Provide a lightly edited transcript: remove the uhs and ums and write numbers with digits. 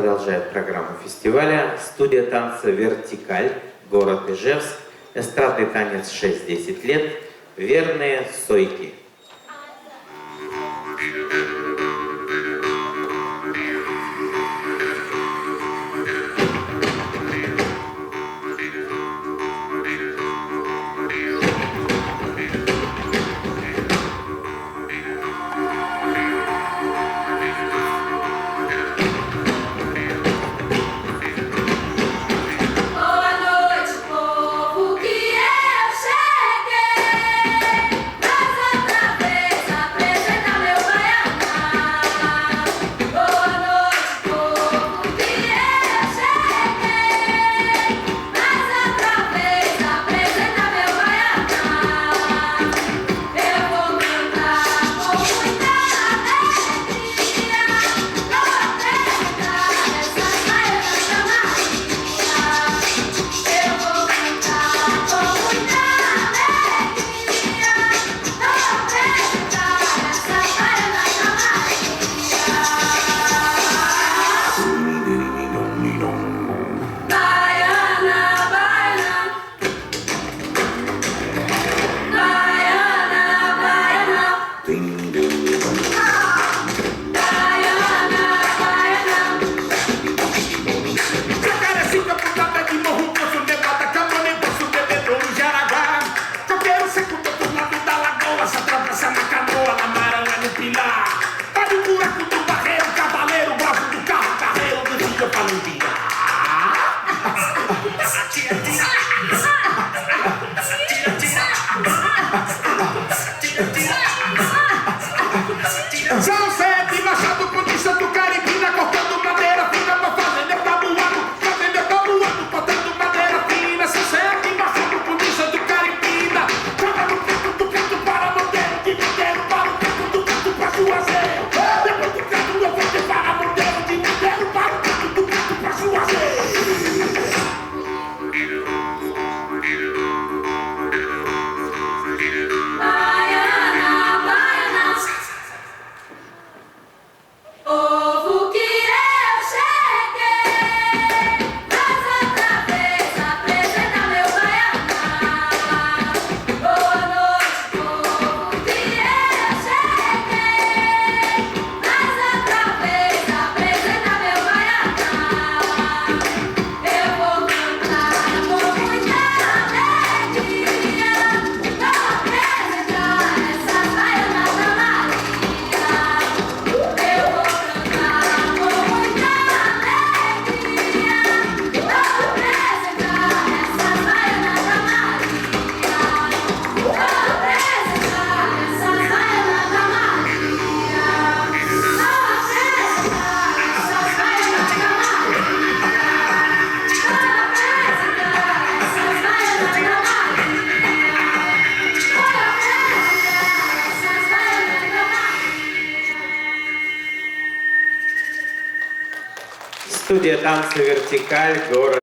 продолжает программу фестиваля студия танца «Вертикаль», город Ижевск, эстрадный танец 6-10 лет, верные сойки. São sete, Machado, Ponte Santo, Caribina, cortando madeira fina pra fazendeiro tabuado, cortando madeira fina. São sete, Machado, Ponte Santo, Caribina, joga no canto do canto para Monteiro, de Monteiro para o canto do canto pra Juazeiro. Depois do canto eu vou para Monteiro, de Monteiro para o canto do canto pra Juazeiro. Студия танца «Вертикаль», город